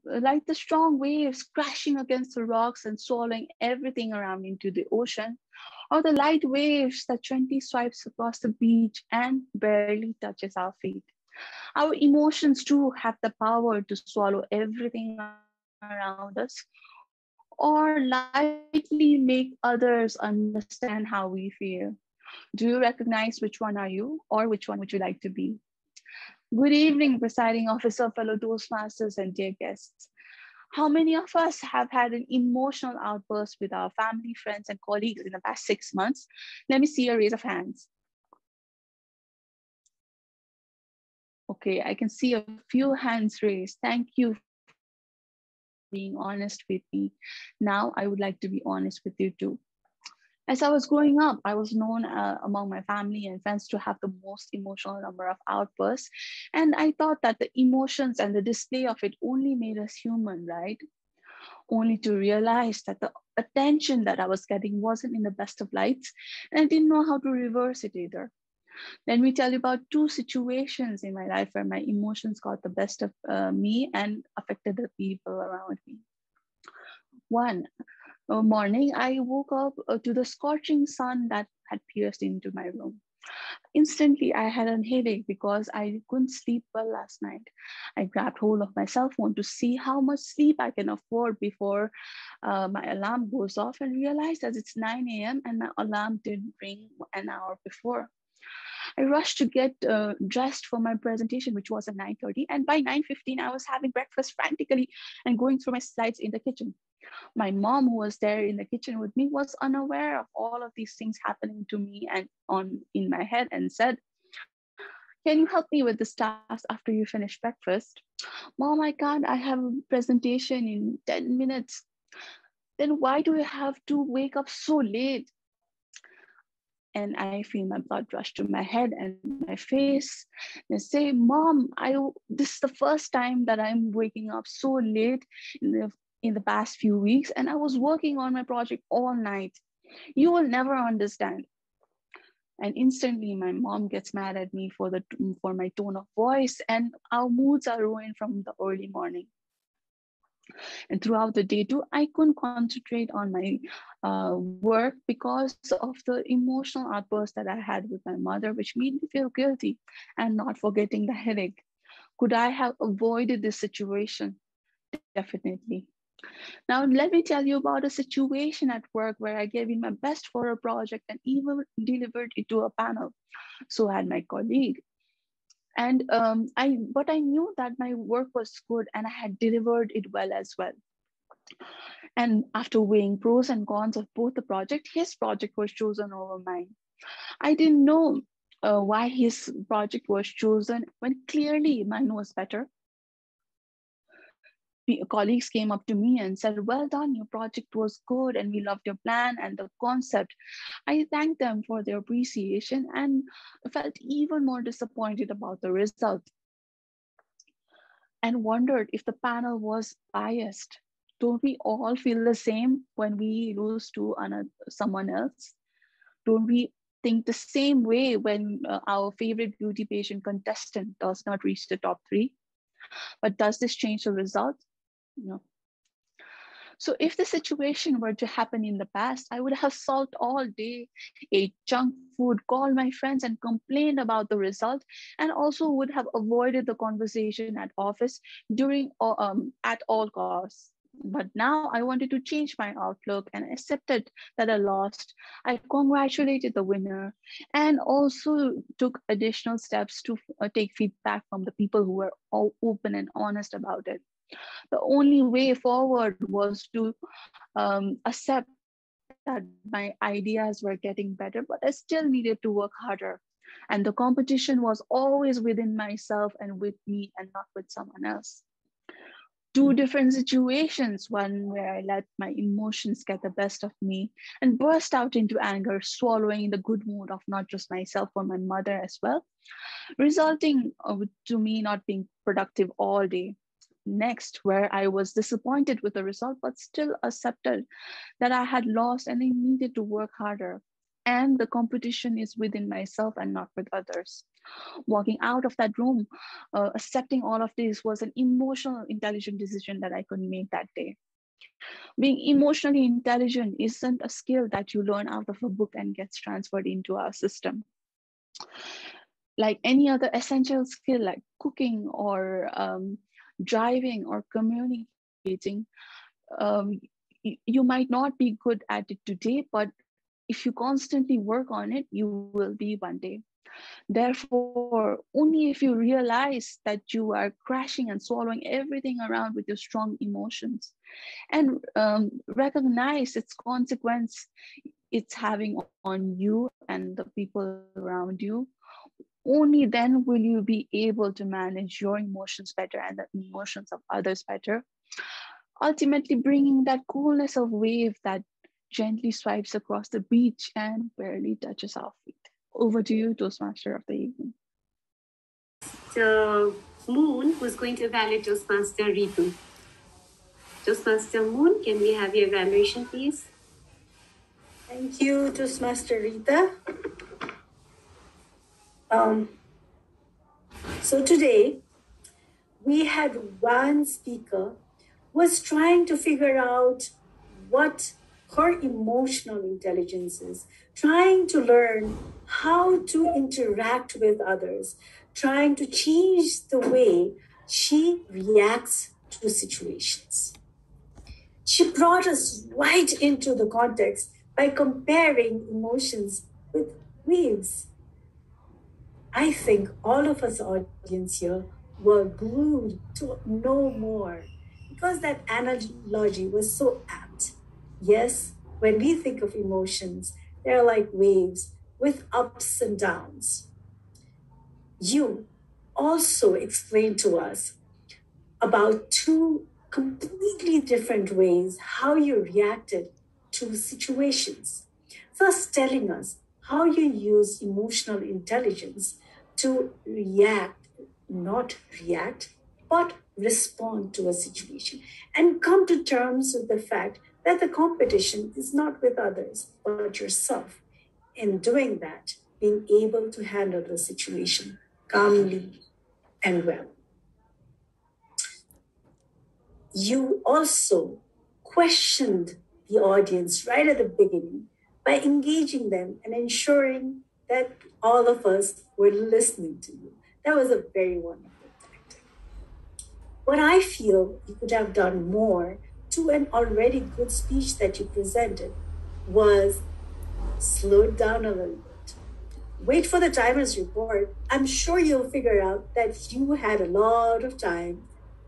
like the strong waves crashing against the rocks and swallowing everything around into the ocean, or the light waves that gently swipes across the beach and barely touches our feet. Our emotions too have the power to swallow everything around us, or lightly make others understand how we feel. Do you recognize which one are you, or which one would you like to be? Good evening, presiding officer, fellow Toastmasters, and dear guests. How many of us have had an emotional outburst with our family, friends, and colleagues in the past 6 months? Let me see a raise of hands. Okay, I can see a few hands raised. Thank you for being honest with me. Now, I would like to be honest with you too. As I was growing up, I was known among my family and friends to have the most emotional number of outbursts. And I thought that the emotions and the display of it only made us human, right? Only to realize that the attention that I was getting wasn't in the best of lights, and I didn't know how to reverse it either. Let me tell you about two situations in my life where my emotions got the best of me and affected the people around me. One morning, I woke up to the scorching sun that had pierced into my room. Instantly, I had a headache because I couldn't sleep well last night. I grabbed hold of my cell phone to see how much sleep I can afford before my alarm goes off, and realized that it's 9 a.m. and my alarm didn't ring an hour before. I rushed to get dressed for my presentation, which was at 9:30. And by 9:15, I was having breakfast frantically and going through my slides in the kitchen. My mom, who was there in the kitchen with me, was unaware of all of these things happening to me and on in my head, and said, "Can you help me with this task after you finish breakfast?" "Mom, I can't. I have a presentation in 10 minutes. "Then why do you have to wake up so late?" And I feel my blood rush to my head and my face. And I say, "Mom, this is the first time that I'm waking up so late in the past few weeks, and I was working on my project all night. You will never understand." And instantly, my mom gets mad at me for my tone of voice, and our moods are ruined from the early morning. And throughout the day too, I couldn't concentrate on my work because of the emotional outburst that I had with my mother, which made me feel guilty, and not forgetting the headache. Could I have avoided this situation? Definitely. Now, let me tell you about a situation at work where I gave in my best for a project and even delivered it to a panel. So had my colleague. And but I knew that my work was good and I had delivered it well as well. And after weighing pros and cons of both the project, his project was chosen over mine. I didn't know why his project was chosen when clearly mine was better. Colleagues came up to me and said, "Well done, your project was good and we loved your plan and the concept." I thanked them for their appreciation and felt even more disappointed about the result, and wondered if the panel was biased. Don't we all feel the same when we lose to someone else? Don't we think the same way when our favorite beauty pageant contestant does not reach the top three? But does this change the result? No. So if the situation were to happen in the past, I would have sulked all day, ate junk food, called my friends and complained about the result, and also would have avoided the conversation at office at all costs. But now I wanted to change my outlook and accepted that I lost. I congratulated the winner and also took additional steps to take feedback from the people who were all open and honest about it. The only way forward was to accept that my ideas were getting better, but I still needed to work harder. And the competition was always within myself and with me and not with someone else. Two different situations, one where I let my emotions get the best of me and burst out into anger, swallowing the good mood of not just myself, but my mother as well, resulting to me not being productive all day. Next, where I was disappointed with the result, but still accepted that I had lost and I needed to work harder. And the competition is within myself and not with others. Walking out of that room, accepting all of this was an emotional, intelligent decision that I could make that day. Being emotionally intelligent isn't a skill that you learn out of a book and gets transferred into our system. Like any other essential skill, like cooking or driving or communicating, you might not be good at it today, but if you constantly work on it, you will be one day. Therefore, only if you realize that you are crashing and swallowing everything around with your strong emotions and recognize its consequence it's having on you and the people around you, only then will you be able to manage your emotions better and the emotions of others better, ultimately bringing that coolness of wave that gently swipes across the beach and barely touches our feet. Over to you, Toastmaster of the evening. The Moon, who's going to evaluate Toastmaster Ritu. Toastmaster Moon, can we have your evaluation, please? Thank you, Toastmaster Rita. So today, we had one speaker was trying to figure out what her emotional intelligence is, trying to learn how to interact with others, trying to change the way she reacts to situations. She brought us right into the context by comparing emotions with waves. I think all of us audience here were glued to know more because that analogy was so apt. Yes, when we think of emotions, they're like waves with ups and downs. You also explained to us about two completely different ways how you reacted to situations. First, telling us how you use emotional intelligence to not react, but respond to a situation and come to terms with the fact that the competition is not with others, but yourself. In doing that, being able to handle the situation calmly and well. You also questioned the audience right at the beginning by engaging them and ensuring that all of us were listening to you. That was a very wonderful tactic. What I feel you could have done more to an already good speech that you presented was slow it down a little bit. Wait for the timer's report. I'm sure you'll figure out that you had a lot of time,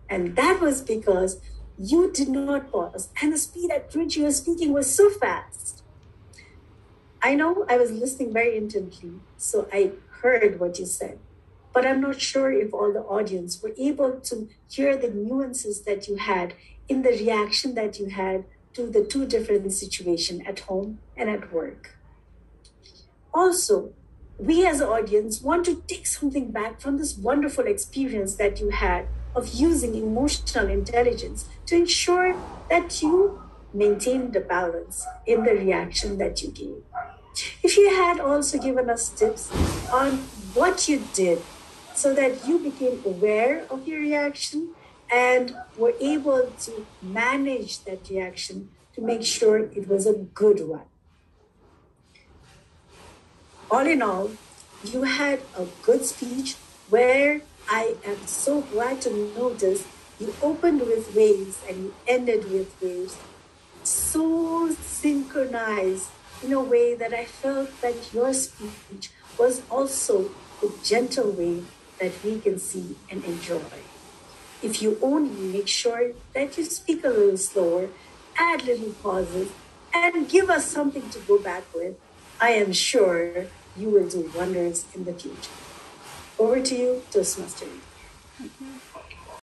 and that was because you did not pause, and the speed at which you were speaking was so fast. I know I was listening very intently, so I heard what you said, but I'm not sure if all the audience were able to hear the nuances that you had in the reaction that you had to the two different situations at home and at work. Also, we as an audience want to take something back from this wonderful experience that you had of using emotional intelligence to ensure that you maintain the balance in the reaction that you gave. If you had also given us tips on what you did so that you became aware of your reaction and were able to manage that reaction to make sure it was a good one. All in all, you had a good speech where I am so glad to notice you opened with waves and you ended with waves. So synchronized in a way that I felt that your speech was also the gentle way that we can see and enjoy. If you only make sure that you speak a little slower, add little pauses, and give us something to go back with, I am sure you will do wonders in the future. Over to you, Toastmaster. Thank you.